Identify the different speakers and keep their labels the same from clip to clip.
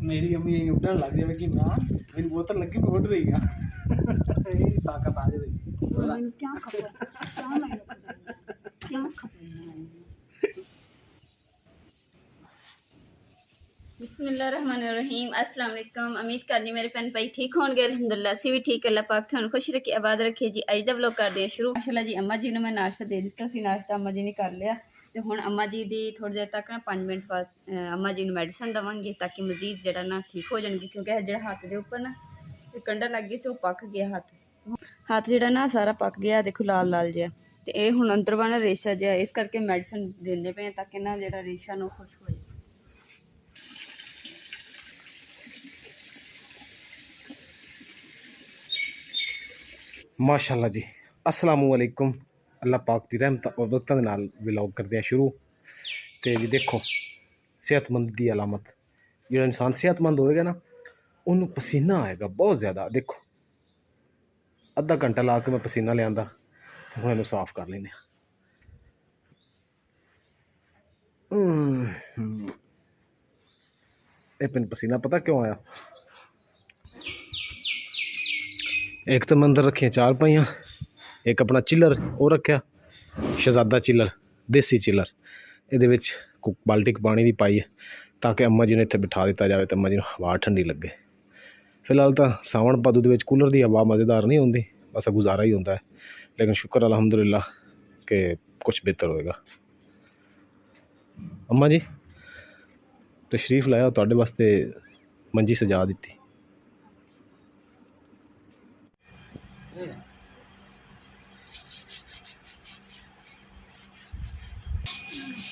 Speaker 1: मेरी अम्मी उड़न लग जाए कि ना मेरी बोतल लगी मैं उड़ रही ताकत आ जाए
Speaker 2: क्या बिस्मिल्लाहिर्रहमानिर्रहीम। अस्सलाम वालेकुम। उम्मीद करनी मेरे भैन भाई ठीक होंगे। अल्हम्दुलिल्लाह असी भी ठीक। अल्लाह पाक तुहानू खुश रखे आबाद रखे जी। अज दा व्लॉग करते हैं शुरू। माशाअल्लाह जी अम्मा जी ने मैं नाश्ता दे दिता सी। नाश्ता अम्मा जी ने कर लिया तो हुण अम्मा जी दी थोड़ी देर तक ना 5 मिनट बाद अम्मा जी ने मेडिसिन देवांगे ताकि मजीद जिहड़ा ना ठीक हो जाएंगे, क्योंकि जिहड़ा हाथ दे उपर ना कंडा लग गई सी वो पक गया। हाथ जिहड़ा ना सारा पक गया, देखो लाल लाल जिहा ते ये हुण अंदर वा ना रेशा जिहा, इस करके मेडिसिन देंदे पे ताकि ना जिहड़ा रेशा ना खुश हो जाए।
Speaker 1: माशाअल्लाह जी। अस्सलामु अलैकुम। अल्लाह पाक की रहमत और बरकत दे नाल व्लॉग करते हैं शुरू। तो जी देखो सेहतमंद की अलामत, जो इंसान सेहतमंद होएगा ना उन्होंने पसीना आएगा बहुत ज़्यादा। देखो अद्धा घंटा ला के मैं पसीना लिया तो हम इन्हू साफ कर लें। मैंने पसीना पता क्यों आया? एक तो मैं अंदर रखियाँ 4 पाइयाँ, एक अपना चिलर वो रखा शहजादा चिलर, देसी चिलर। ये बाल्टी पानी की पाई है ताकि अम्मा जी ने इतने बिठा दिता जाए तो अम्मा जी हवा ठंडी लगे। फिलहाल तो सावन भादू कूलर की हवा मज़ेदार नहीं होती, बस गुजारा ही होता है, लेकिन शुक्र अलहमदुलिल्लाह कि कुछ बेहतर होएगा। अम्मा जी तशरीफ लाया तुहाडे वास्ते मंजी सजा दी।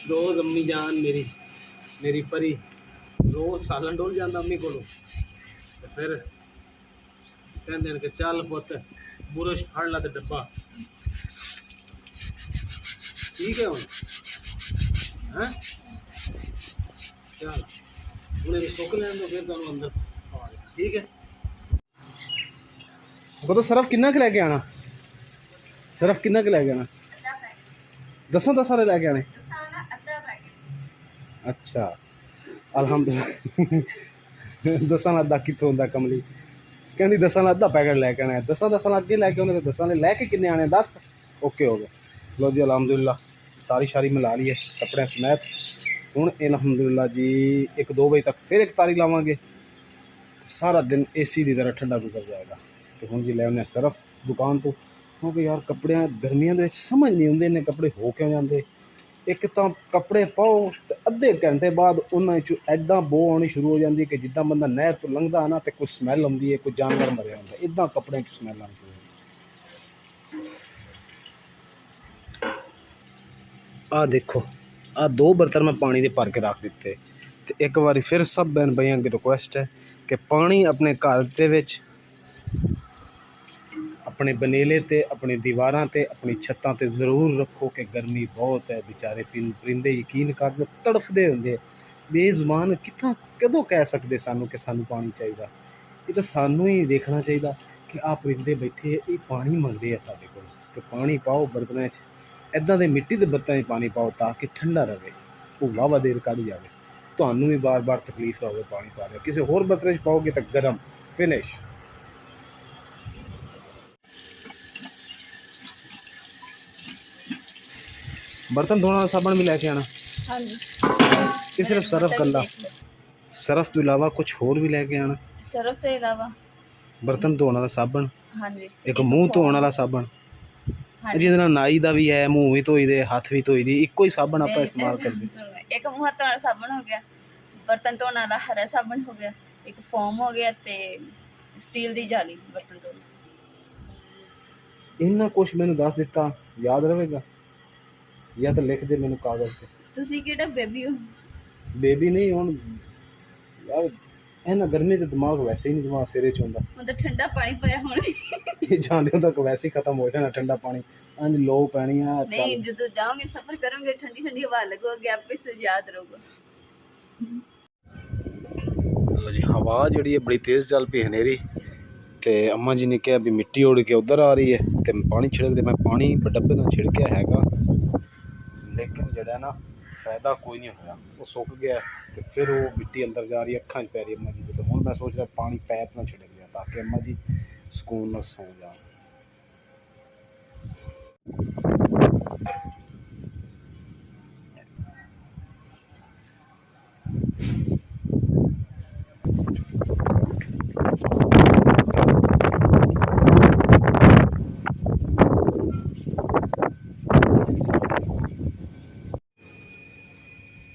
Speaker 1: रोज़ अम्मी जान मेरी परी रोज़ सालन डोल जाता अम्मी को, फिर कहते कि चल पुत बुरश फड़ ला तो डब्बा ठीक है हम हैं चल उन्हें सुख लैन दो फिर तुम अंदर ठीक है। वो तो सरफ किन्ना के लैके आना, सरफ किन्ना के लैके आना? 10 सारे लैके आने। अच्छा अलहमदुलिल्लाह 10 अद्धा कितों होंदा कमली कहती 10 अद्धा पैकेट लैके आना है। 10 अगे लैके आने तो 10 लैके किन्ने आने 10 ओके हो गए। लो जी अलहमदुलिल्लाह तारी शारी मिला ली है कपड़े समेत। हूँ अलहमदुलिल्लाह जी 1-2 बजे तक फिर एक तारी लावांगे, सारा दिन AC की तरह ठंडा गुजर जाएगा। तो हूँ जी ले सरफ दुकान तो, क्योंकि यार कपड़े गर्मियों के समझ नहीं आते इन्ने कपड़े हो क्यों जाते। एक तो कपड़े पाओ तो अद्धे घंटे बाद उन्होंने ऐदा बो आनी शुरू हो जाती है कि जिदा बंदा नहर तो लंघदा ना तो कुछ स्मैल आती है, कोई जानवर मरिया होंगे, इदा कपड़े की स्मैल आती है। आ देखो आ 2 बर्तन मैं पानी के भर के रख दिते। तो एक बार फिर सब बहन भाइयों की रिक्वेस्ट है कि पानी अपने घर के अपने बनेले ते अपनी दीवारां ते अपनी छत्तां ते जरूर रखो कि गर्मी बहुत है। बेचारे परिंदे यकीन कर लो तड़फदे होंदे, बेजुबान कितना कदों कह सकते सानू कि सानू पानी चाहिए। ये तो सानू ही देखना चाहिए कि आ परिंदे बैठे ये पानी मंगते हैं साडे कोल, तो पानी पाओ बर्तनों इदां दे मिट्टी के बर्तन पानी पाओ ताकि ठंडा रहे, वो वाहवा देर कढ़ जाए। तुहानू भी बार बार तकलीफ ना हो पानी पा रहे, किसी होर बर्तन पाओगे तो गर्म फिनिश। बर्तन धोने वाला साबन भी लैके आना।
Speaker 2: हाँ जी।
Speaker 1: कि सिर्फ सरफ कला, सरफ तो इलावा कुछ होर भी लैके आना?
Speaker 2: सरफ तो इलावा
Speaker 1: बर्तन धोने वाला साबन,
Speaker 2: हाँ जी,
Speaker 1: एक मूँह धोने वाला साबन,
Speaker 2: हाँ
Speaker 1: जिहदे नाल नाई दा भी है, मूँह भी धोई दे, हाथ भी धोई दी, इक्को ही साबन आप इस्तेमाल करते।
Speaker 2: एक मुँह धोने वाला साबन हो गया, बर्तन धोने वाला हरा साबन हो गया, एक फोम हो गया ते स्टील दी जाली बर्तन धोने।
Speaker 1: इन्ना कुछ मैंने दस दिता याद रहेगा या तो लिख दे मैंने कागज पे।
Speaker 2: तुसी किहड़ा बेबी हो?
Speaker 1: बेबी नहीं हुण यार इन्ना गर्मी ते दिमाग वैसे ही नहीं दिमाग सिरे च हुंदा।
Speaker 2: हुण तो ठंडा पानी पाया होने
Speaker 1: ये जांदे तक वैसे ही खत्म हो जाना ठंडा पानी। अंज लो पैनी है
Speaker 2: नहीं, जो जाओगे सफर करोगे ठंडी ठंडी हवा लगोगे आपे से याद रहोगा।
Speaker 1: जी हवा जी बड़ी तेज़ चल पी हनेरी, तो अम्मा जी ने कहा भी मिट्टी उड़ के उधर आ रही है तो पानी छिड़क दे। मैं पानी डब्बे का छिड़किया हैगा, लेकिन जड़ा ना फायदा कोई नहीं होया, वो सुक गया तो फिर वो मिट्टी अंदर जा रही है, अखा च पै रही अम्मा जी की। तो हूँ मैं सोच रहा पानी पैप ना छिड़क दिया ताकि अम्मा जी सुकून ना सौ जाए।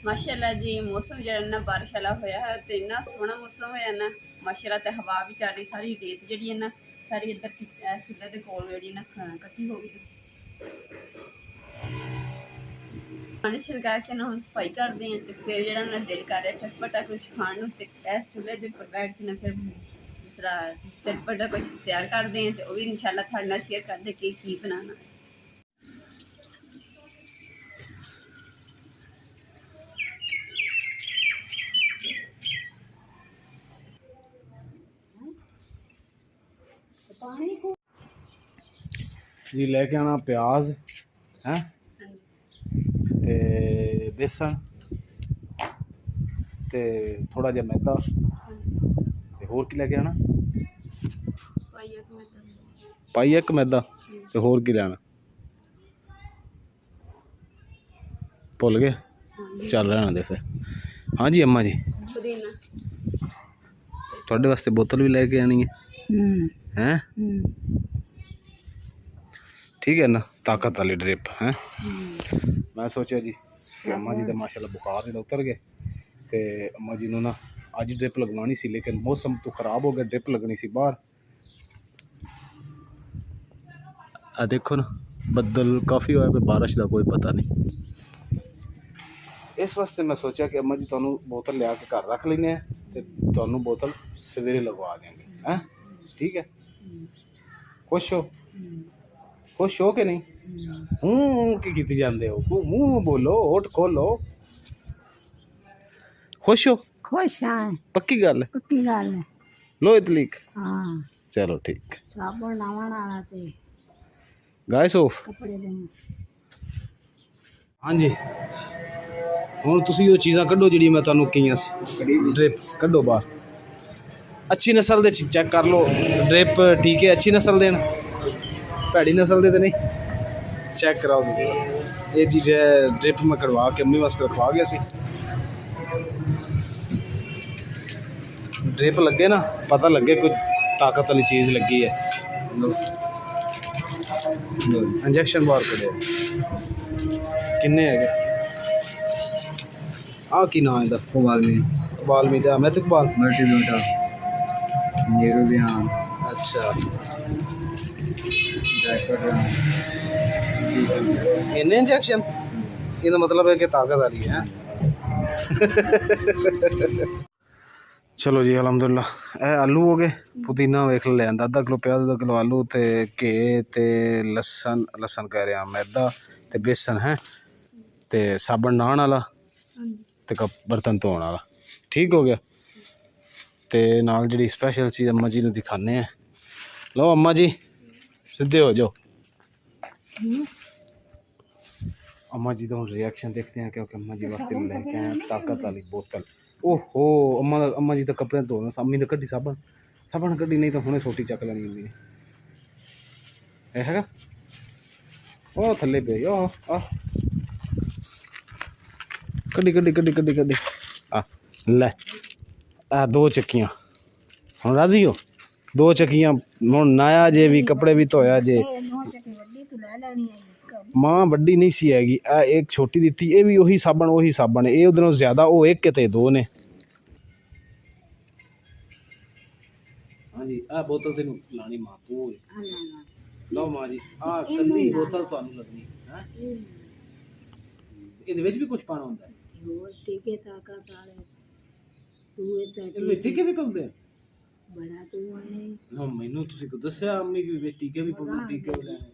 Speaker 2: माशाल्लाह जी मौसम जरा ना बारिश वाला होया है तो इन्ना सोहना मौसम होया ना माशाल्लाह। ते हवा भी चल रही, सारी रेत जी है ना सारी इधर सुले के कोल जी ना कट्ठी हो गई। पानी छिड़का के ना हम सफाई करते हैं तो फिर जो मेरा दिल कर रहा चटपटा कुछ खाने तो इस चूल्हे के उपर बैठ के ना फिर दूसरा चटपटा कुछ तैयार करते हैं तो वह भी इंशाल्लाह थोड़े नाल शेयर करते कि की बनाना।
Speaker 1: जी लेके आना प्याज है ते बेसन ते थोड़ा जिहा मैदा ते होर की लेके आना पाई एक मैदा ते होर की लैना भुल गए चल रहने दे फिर। हाँ जी अम्मा जी थोड़े वास्ते बोतल भी लेके आनी है हैं ठीक है ना, ताकत वाली ड्रिप है। मैं सोचा जी कि अम्मा जी तो माशाल्लाह बुखार जो उतर गए तो अम्मा जी ने ना अज ड्रिप लगवानी सी लेकिन मौसम तो खराब हो गया, ड्रिप लगनी सी बाहर। आ देखो ना बदल काफ़ी होया पे बारिश का कोई पता नहीं। इस वास्ते मैं सोचा कि अम्मा जी तुहानू बोतल लिया के घर रख लेने तो तुहानू बोतल सवेरे लगवा देंगे हैं, ठीक है। खुश हो, खुश हो के नहीं हूँ की कीती जांदे हो, मुंह बोलो होठ खोलो। खुश हो?
Speaker 3: खुश हैं,
Speaker 1: पक्की गल है?
Speaker 3: पक्की गल है।
Speaker 1: लो इतलीक
Speaker 3: हाँ
Speaker 1: चलो ठीक
Speaker 3: साबुन लावन वाला ते
Speaker 1: गाइस ऑफ
Speaker 3: कपड़े देने।
Speaker 1: हाँ जी हुण तुसीं वो चीज़ां कड्डो जिहड़ी मैं तुहानू कहियां सी, ड्रिप कड्डो बाहर। अच्छी नस्ल दे चेक कर लो ड्रिप टीके अच्छी नस्ल देन, भैड़ी नस्ल दे तो नहीं चेक कराओ। ये चीज़ ड्रिप मैं कढ़वा के अम्मी वास्ते रखवा गया सी। ड्रिप लगे ना पता लगे कोई ताकत वाली चीज़ लगी है। इंजैक्शन बाहर कढ़े किन्ने है आ की नाम है बालमी दा मैं इकबाल अच्छा इन्ने इंजैक्शन ये मतलब है कि ताकत वाली है। चलो जी अलहमदुलिल्लाह ए आलू हो गए, पुदीना वेख लिया आधा किलो प्याज, आधा किलो आलू ते घे ते लसन लसन कह रहा मैदा ते बेसन है ते साबन नान वाला ते कप बर्तन धोने वाला ठीक हो गया। ते नाल जी स्पैशल चीज़ अम्मा जी ने दिखाने हैं। लो अम्मा जी सीधे हो जाओ। अम्मा जी तो रिएक्शन देखते हैं क्योंकि अम्मा जी वास्ते लेके आए ताकत वाली बोतल। ओहो अम्मा जी तो कपड़े धोना, अम्मी ने कड्डी साबन कड्डी नहीं तो हुणे सोटी चक लेनी अम्मी ने है ओ थल्ले पे ओ आ कड्डी आ ले आ दो चक्कियां हुण राजी हो, दो चक्कियां हुण नाया जे भी कपड़े भी धोया जे। मां वड्डी नहीं सी हैगी, आ एक छोटी दी ये भी वही साबन है, ये उधरों ज्यादा वो एक ते दो ने। हाँ जी आ बोतल तेन लानी मां तू लो मां जी आ कल्ली बोतल तुहानू लगनी है। ਇਹਦੇ ਵਿੱਚ ਵੀ ਕੁਝ ਪਾਣਾ ਹੁੰਦਾ ਹੈ
Speaker 3: ਹੋਰ ਟੀਕੇ ਤਾਕਤ ਵਾਲੇ ਤੂੰ ਇਹ
Speaker 1: ਇਹਦੇ ਵਿੱਚ ਟੀਕੇ ਵੀ ਪਾਉਂਦੇ ਆ
Speaker 3: ਬੜਾ ਤੂੰ ਹੈ
Speaker 1: ਨਾ ਮੈਨੂੰ ਤੁਸੀਂ ਕੋ ਦੱਸਿਆ ਅੰਮੀ ਵੀ ਵਿੱਚ ਟੀਕੇ ਵੀ ਪਾਉਂਦੇ ਟੀਕੇ ਵੀ ਲੈਣੇ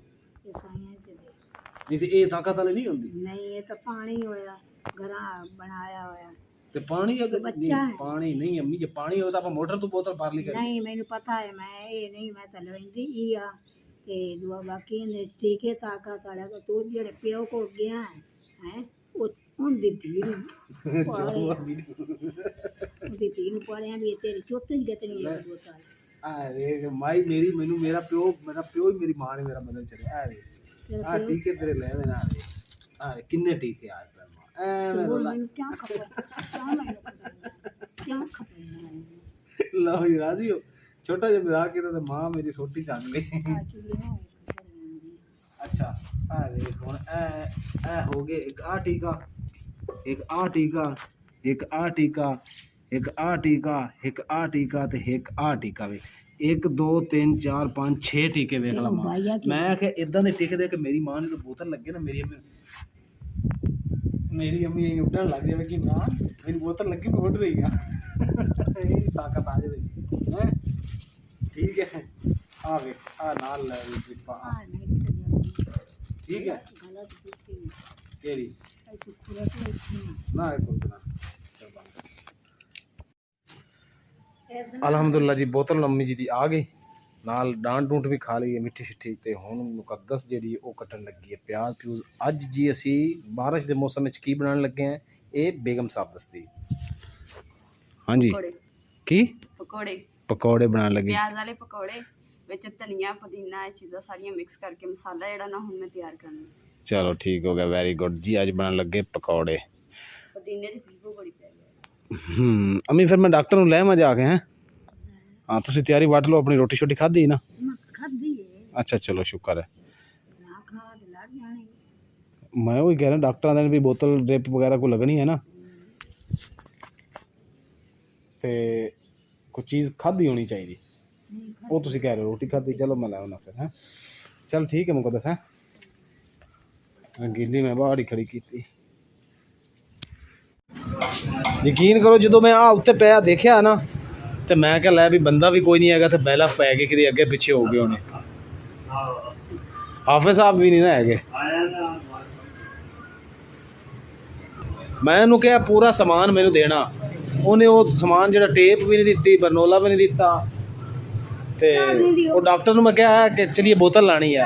Speaker 3: ਇਹ ਸਾਈਆਂ ਤੇ
Speaker 1: ਨਹੀਂ ਤੇ ਇਹ ਤਾਕਤ ਵਾਲੇ ਨਹੀਂ ਹੁੰਦੀ।
Speaker 3: ਨਹੀਂ ਇਹ ਤਾਂ ਪਾਣੀ ਹੋਇਆ ਘਰਾਂ ਬਣਾਇਆ ਹੋਇਆ
Speaker 1: ਤੇ ਪਾਣੀ ਅਗਰ
Speaker 3: ਬੱਚਾ ਹੈ।
Speaker 1: ਪਾਣੀ ਨਹੀਂ ਅੰਮੀ ਜੇ ਪਾਣੀ ਹੋਵੇ ਤਾਂ ਆਪਾਂ ਮੋਟਰ ਤੋਂ ਬੋਤਲ ਭਰ ਲਈ ਕਰੀ।
Speaker 3: ਨਹੀਂ ਮੈਨੂੰ ਪਤਾ ਹੈ ਮੈਂ ਇਹ ਨਹੀਂ ਮੈਂ ਤਾਂ ਲੈਂਦੀ ਹੀ ਆ ਤੇ ਦੁਆ ਬਾਕੀ ਨੇ ਟੀਕੇ ਤਾਕਤ ਵਾਲਾ ਤੂੰ ਜਿਹੜੇ ਪਿਓ ਕੋ ਗਿਆ ਹੈ ਉਹ ਉਹਦੀ ਧੀ ਨੂੰ ਉਹਦੀ ਧੀ ਨੂੰ ਪਾਲਿਆ ਵੀ ਤੇਰੀ ਚੋਤੀ ਗਤਨੀ ਹੈ ਬੋਤਲ
Speaker 1: ਆ ਰੇ ਮਾਈ ਮੇਰੀ ਮੈਨੂੰ ਮੇਰਾ ਪਿਓ ਹੀ ਮੇਰੀ ਮਾਂ ਨੇ ਮੇਰਾ ਬਦਲ ਚੜਿਆ ਆ ਰੇ ਆ ਟੀਕੇ ਤੇਰੇ ਲੈ ਨਾ ਆ ਕਿੰਨੇ ਟੀਕੇ ਆਏ ਪਰ ਮਾਂ ਐ
Speaker 3: ਮੈਨੂੰ ਕਿਆ ਖਪੇ ਕਿਆ ਖਪੇ
Speaker 1: ਲਓ ਜੀ ਰਾਜ਼ੀ ਹੋ ਛੋਟਾ ਜਿਹਾ ਮਜ਼ਾਕ ਕੀਤਾ ਤੇ ਮਾਂ ਮੇਰੀ ਛੋਟੀ ਚੱਲ ਗਈ ਅੱਛਾ ਆ ਰੇ ਹੁਣ ਐ ਹੋ ਗਏ ਇੱਕ ਆ ਟੀਕਾ ਇੱਕ ਆ ਟੀਕਾ ਇੱਕ ਆ ਟੀਕਾ ਇੱਕ ਆ ਟੀਕਾ ਇੱਕ ਆ ਟੀਕਾ ਤੇ ਇੱਕ ਆ ਟੀਕਾ ਵੇ 1 2 3 4 5 6 ਟੀਕੇ ਵੇਖ ਲਾ ਮਾਂ ਮੈਂ ਆਖਿਆ ਇਦਾਂ ਦੇ ਟੀਕੇ ਦੇ ਕੇ ਮੇਰੀ ਮਾਂ ਨੂੰ ਤਾਂ ਬੋਤਲ ਲੱਗੇ ਨਾ ਮੇਰੀ ਅੰਮੀ ਉੱਡਣ ਲੱਗ ਜਾਵੇ ਕਿ ਮਾਂ ਮੇਰੀ ਬੋਤਲ ਲੱਗੀ ਮੈਂ ਉੱਡ ਰਹੀ ਆ ਇਹ ਤਾਕਤ ਆ ਜਾਵੇ ਹੈ ਠੀਕ ਹੈ ਆ ਵੇ ਆ ਨਾਲ ਲੈ ਡ੍ਰਿਪਾਂ ਠੀਕ ਹੈ ਕਿਹੜੀ ਨਾ ਇਹ ਕੋਈ ਨਾ ਅਲਹਮਦੁਲਿਲਾ ਜੀ ਬੋਤਲ ਅੰਮੀ ਜੀ ਦੀ ਆ ਗਈ ਨਾਲ ਡਾਂਟ ਡੂੰਟ ਵੀ ਖਾ ਲਈ ਹੈ ਮਿੱਠੀ ਛਿੱਠੀ ਤੇ ਹੁਣ ਮੁਕੱਦਸ ਜਿਹੜੀ ਉਹ ਕੱਟਣ ਲੱਗੀ ਹੈ ਪਿਆਜ਼ ਪਿਊਜ਼ ਅੱਜ ਜੀ ਅਸੀਂ ਬਾਰਿਸ਼ ਦੇ ਮੌਸਮ ਵਿੱਚ ਕੀ ਬਣਾਉਣ ਲੱਗੇ ਹਾਂ ਇਹ ਬੇਗਮ ਸਾਹਿਬ ਦੱਸਦੀ ਹਾਂਜੀ ਕੀ ਪਕੌੜੇ ਬਣਾਉਣ ਲੱਗੇ
Speaker 2: ਪਿਆਜ਼ ਵਾਲੇ ਪਕੌੜੇ ਵਿੱਚ ਧਨੀਆ ਪੁਦੀਨਾ ਇਹ ਚੀਜ਼ਾਂ ਸਾਰੀਆਂ ਮਿਕਸ ਕਰਕੇ ਮਸਾਲਾ ਜਿਹੜਾ ਨਾ ਹੁਣ ਮੈਂ ਤਿਆਰ ਕਰਨਾ
Speaker 1: ਚਲੋ ਠੀਕ ਹੋ ਗਿਆ ਵੈਰੀ ਗੁੱਡ ਜੀ ਅੱਜ ਬਣਾਉਣ ਲੱਗੇ ਪਕੌੜੇ
Speaker 2: ਪੁਦੀਨੇ ਦੀ ਖੁਸ਼ਬੂ ਬੜੀ ਪੈ ਗਈ
Speaker 1: ਅੰਮੀ ਫਿਰ ਮੈਂ ਡਾਕਟਰ ਨੂੰ ਲੈ ਆਵਾਂ ਜਾ ਕੇ ਹੈਂ ਹਾਂ ਤੁਸੀਂ ਤਿਆਰੀ ਵੱਟ ਲਓ ਆਪਣੀ ਰੋਟੀ ਛੋਟੀ ਖਾਧੀ ਨਾ
Speaker 3: ਖਾਦੀ ਹੈ
Speaker 1: ਅੱਛਾ ਚਲੋ ਸ਼ੁਕਰ ਹੈ
Speaker 3: ਨਾ ਖਾ ਤੇ ਲੱਗ ਜਾਣੇ
Speaker 1: ਮੈਂ ਉਹੀ ਕਹਿ ਰਿਹਾ ਡਾਕਟਰਾਂ ਦੇ ਵੀ ਬੋਤਲ ਡ੍ਰਿਪ ਵਗੈਰਾ ਕੋ ਲੱਗਣੀ ਹੈ ਨਾ ਤੇ ਕੋਈ ਚੀਜ਼ ਖਾਧੀ ਹੋਣੀ ਚਾਹੀਦੀ ਉਹ ਤੁਸੀਂ ਕਹਿ ਰਹੇ ਹੋ ਰੋਟੀ ਖਾਧੀ ਚਲੋ ਮੈਂ ਲੈ ਆਉਣਾ ਫਿਰ ਹੈਂ ਚਲ ਠੀਕ ਹੈ ਮੁਕੱਦਸ ਹੈ ਗਿੱਲੀ ਮੈਂ ਬਾਹਰ ਹੀ ਖੜੀ ਕੀਤੀ ਯਕੀਨ ਕਰੋ ਜਦੋਂ ਮੈਂ ਆ ਉੱਤੇ ਪਿਆ ਦੇਖਿਆ ਨਾ ਤੇ ਮੈਂ ਕਿਹਾ ਲੈ ਵੀ ਬੰਦਾ ਵੀ ਕੋਈ ਨਹੀਂ ਹੈਗਾ ਤੇ ਬੈਲਾ ਪੈ ਗਏ ਕਿਤੇ ਅੱਗੇ ਪਿੱਛੇ ਹੋ ਗਏ ਉਹਨੇ ਹਾਫਿਜ਼ ਸਾਹਿਬ ਵੀ ਨਹੀਂ ਨਾ ਹੈਗੇ ਮੈਂ ਉਹਨੂੰ ਕਿਹਾ ਪੂਰਾ ਸਮਾਨ ਮੈਨੂੰ ਦੇਣਾ ਉਹਨੇ ਉਹ ਸਮਾਨ ਜਿਹੜਾ ਟੇਪ ਵੀ ਨਹੀਂ ਦਿੱਤੀ ਬਰਨੋਲਾ ਵੀ ਨਹੀਂ ਦਿੱਤਾ ਤੇ ਉਹ ਡਾਕਟਰ ਨੂੰ ਮੈਂ ਕਿਹਾ ਕਿ ਚਲੀਏ ਬੋਤਲ ਲਾਣੀ ਹੈ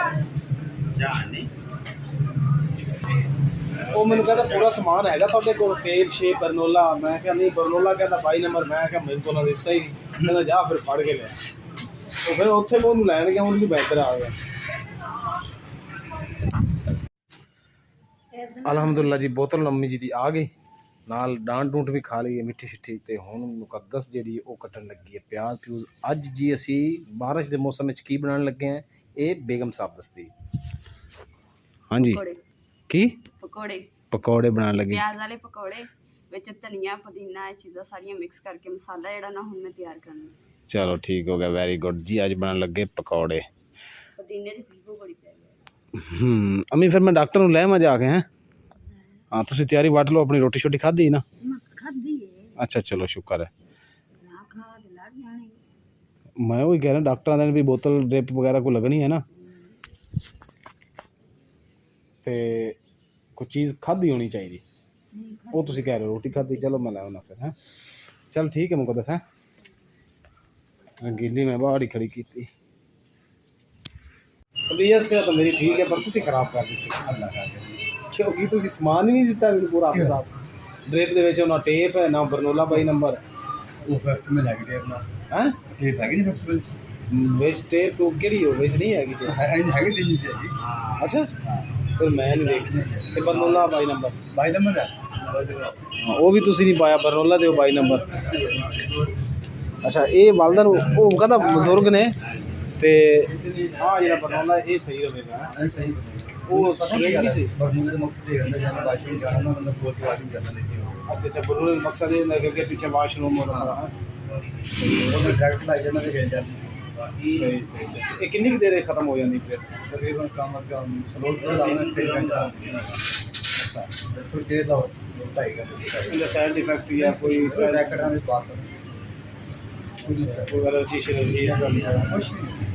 Speaker 1: ਉਹ ਮੈਨੂੰ ਕਹਿੰਦਾ ਪੂਰਾ ਸਮਾਨ ਹੈਗਾ ਤੁਹਾਡੇ ਕੋਲ ਟੇਪ ਸ਼ੇਪ ਬਰਨੋਲਾ ਮੈਂ ਕਿਹਾ ਨਹੀਂ ਬਰਨੋਲਾ ਕਹਿੰਦਾ 22 ਨੰਬਰ ਮੈਂ ਕਿਹਾ ਮੈਨੂੰ ਤੋਂ ਨਾ ਦਿੱਤਾ ਹੀ ਨਹੀਂ ਕਹਿੰਦਾ ਜਾ ਫਿਰ ਫੜ ਕੇ ਲਿਆ ਉਹ ਫਿਰ ਉੱਥੇ ਮੈਂ ਉਹਨੂੰ ਲੈਣ ਗਿਆ ਉਹਨੂੰ ਵੀ ਬਿਹਤਰ ਆ ਗਿਆ ਅਲਹਮਦੁਲਿਲਾ ਜੀ ਬੋਤਲ ਅੰਮੀ ਜੀ ਦੀ ਆ ਗਈ ਨਾਲ ਡਾਂਟ ਡੂੰਟ ਵੀ ਖਾ ਲਈ ਹੈ ਮਿੱਠੀ ਛਿੱਠੀ ਤੇ ਹੁਣ ਮੁਕੱਦਸ ਜਿਹੜੀ ਉਹ ਕੱਟਣ ਲੱਗੀ ਹੈ ਪਿਆਜ਼ ਪਿਊਜ਼ ਅੱਜ ਜੀ ਅਸੀਂ ਬਾਰਿਸ਼ ਦੇ ਮੌਸਮ ਵਿੱਚ ਕੀ ਬਣਾਉਣ ਲੱਗੇ ਹਾਂ ਇਹ ਬੇਗਮ ਸਾਹਿਬ ਦੱਸਦੀ ਹਾਂਜੀ ਕੀ ਪਕੌੜੇ ਬਣਾਉਣ ਲੱਗੇ
Speaker 2: ਪਿਆਜ਼ ਵਾਲੇ ਪਕੌੜੇ ਵਿੱਚ ਧਨੀਆ ਪੁਦੀਨਾ ਇਹ ਚੀਜ਼ਾਂ ਸਾਰੀਆਂ ਮਿਕਸ ਕਰਕੇ ਮਸਾਲਾ ਜਿਹੜਾ ਨਾ ਹੁਣ ਮੈਂ ਤਿਆਰ ਕਰਨਾ
Speaker 1: ਚਲੋ ਠੀਕ ਹੋ ਗਿਆ ਵੈਰੀ ਗੁੱਡ ਜੀ ਅੱਜ ਬਣਾਉਣ ਲੱਗੇ ਪਕੌੜੇ
Speaker 2: ਪੁਦੀਨੇ ਦੀ ਖੁਸ਼ਬੂ ਬੜੀ ਪੈ ਗਈ
Speaker 1: ਅੰਮੀ ਫਿਰ ਮੈਂ ਡਾਕਟਰ ਨੂੰ ਲੈ ਆਵਾਂ ਜਾ ਕੇ ਹੈਂ ਹਾਂ ਤੁਸੀਂ ਤਿਆਰੀ ਵੱਟ ਲਓ ਆਪਣੀ ਰੋਟੀ ਛੋਟੀ ਖਾਧੀ ਨਾ
Speaker 3: ਖਾਦੀ ਹੈ
Speaker 1: ਅੱਛਾ ਚਲੋ ਸ਼ੁਕਰ ਹੈ
Speaker 3: ਨਾ ਖਾ ਤੇ ਲੱਗ ਜਾਣੇ
Speaker 1: ਮੈਂ ਉਹੀ ਕਹਿ ਰਿਹਾ ਡਾਕਟਰਾਂ ਦੇ ਵੀ ਬੋਤਲ ਡ੍ਰਿਪ ਵਗੈਰਾ ਕੋ ਲੱਗਣੀ ਹੈ ਨਾ ਤੇ ਕੋਈ ਚੀਜ਼ ਖਾਧੀ ਹੋਣੀ ਚਾਹੀਦੀ ਉਹ ਤੁਸੀਂ ਕਹਿ ਰਹੇ ਹੋ ਰੋਟੀ ਖਾਧੀ ਚਲੋ ਮੈਂ ਲੈ ਆਉਣਾ ਫਿਰ ਹੈਂ ਚਲ ਠੀਕ ਹੈ ਮੁਕੱਦਸ ਹੈ ਗਿੱਲੀ ਮੈਂ ਬਾਹਰ ਹੀ ਖੜੀ ਕੀਤੀ ਤਬੀਅਤ ਸੇ ਤਾਂ ਮੇਰੀ ਠੀਕ ਹੈ ਪਰ ਤੁਸੀਂ ਖਰਾਬ ਕਰ ਦਿੱਤੀ ਅੱਲਾ ਕਰਕੇ ਕਿਉਂਕਿ ਤੁਸੀਂ ਸਮਾਨ ਹੀ ਨਹੀਂ ਦਿੱਤਾ ਮੈਨੂੰ ਪੂਰਾ ਆਪਣੇ ਸਾਥ ਡ੍ਰਿਪ ਦੇ ਵਿੱਚ ਉਹਨਾਂ ਟੇਪ ਹੈ ਨਾ ਬਰਨੋਲਾ 22 ਨੰਬਰ ਉਹ ਫਿਰ ਮੈਂ ਲੱਗ ਟੇਪ ਨਾਲ ਹੈ ਟੇਪ ਹੈਗੀ ਜੀ ਵਿੱਚ ਟੇਪ ਤੋਂ ਕਿਹੜੀ ਹੋ ਵਿੱਚ ਨਹੀਂ ਹੈਗੀ ਟੇਪ ਹੈਗੀ ਦਿਨ ਜੀ ਅੱਛਾ ਫਿਰ ਮੈਂ ਨਹੀਂ ਦੇਖੀ ਤੇ ਬਰਨੋਲਾ 22 ਨੰਬਰ ਹੈ ਉਹ ਵੀ ਤੁਸੀਂ ਨਹੀਂ ਪਾਇਆ ਬਰਨੋਲਾ ਦਿਓ 22 ਨੰਬਰ ਅੱਛਾ ਇਹ ਵਾਲਦਾ ਨੂੰ ਉਹ ਕਹਿੰਦਾ ਬਜ਼ੁਰਗ ਨੇ ਤੇ ਆ ਜਿਹੜਾ ਬਰਨੋਲਾ ਇਹ ਸਹੀ ਰਹੇਗਾ ਸਹੀ ਉਹ ਨਹੀਂ ਸੀ ਬਰਨੋਲਾ ਦਾ ਮਕਸਦ ਇਹ ਹੁੰਦਾ ਜਦੋਂ ਵਾਸ਼ਰੂਮ ਜਾਣਾ ਨਾ ਮਤਲਬ ਬਹੁਤ ਵਾਸ਼ਰੂਮ ਕਰਨਾ ਨਹੀਂ ਅੱਛਾ ਬਰਨੋਲਾ ਦਾ ਮਕਸਦ ਇਹ ਹੁੰਦਾ ਕਿ ਪਿੱਛੇ ਵਾਸ਼ਰੂਮ ਹੋਣਾ ਉਹ ਡਾਇਰੈਕਟ ਲਾਈ ਜਾਂਦਾ ਤੇ ਖੇਡ ਜਾਂਦੀ ਸਹੀ ਇਹ ਕਿੰਨੀ ਕੁ ਦੇਰ ਖਤਮ ਹੋ ਜਾਂਦੀ ਫਿਰ ਤਕਰੀਬਨ ਕੰਮ ਸਲੋਟ ਕਰ ਲਾਉਣਾ 3 ਘੰਟਾ ਅੱਛਾ ਫਿਰ ਦੇ ਦਾ 2.5 ਘੰਟੇ ਇਹਦਾ ਸਾਈਡ ਇਫੈਕਟ ਜਾਂ ਕੋਈ ਰੈਕਟਾਂ ਵਿੱਚ ਬਾਤ ਕੋਈ ਰਜਿਸਟ੍ਰੇਸ਼ਨ ਇਸ ਦਾ ਨਹੀਂ ਕੁਝ ਨਹੀਂ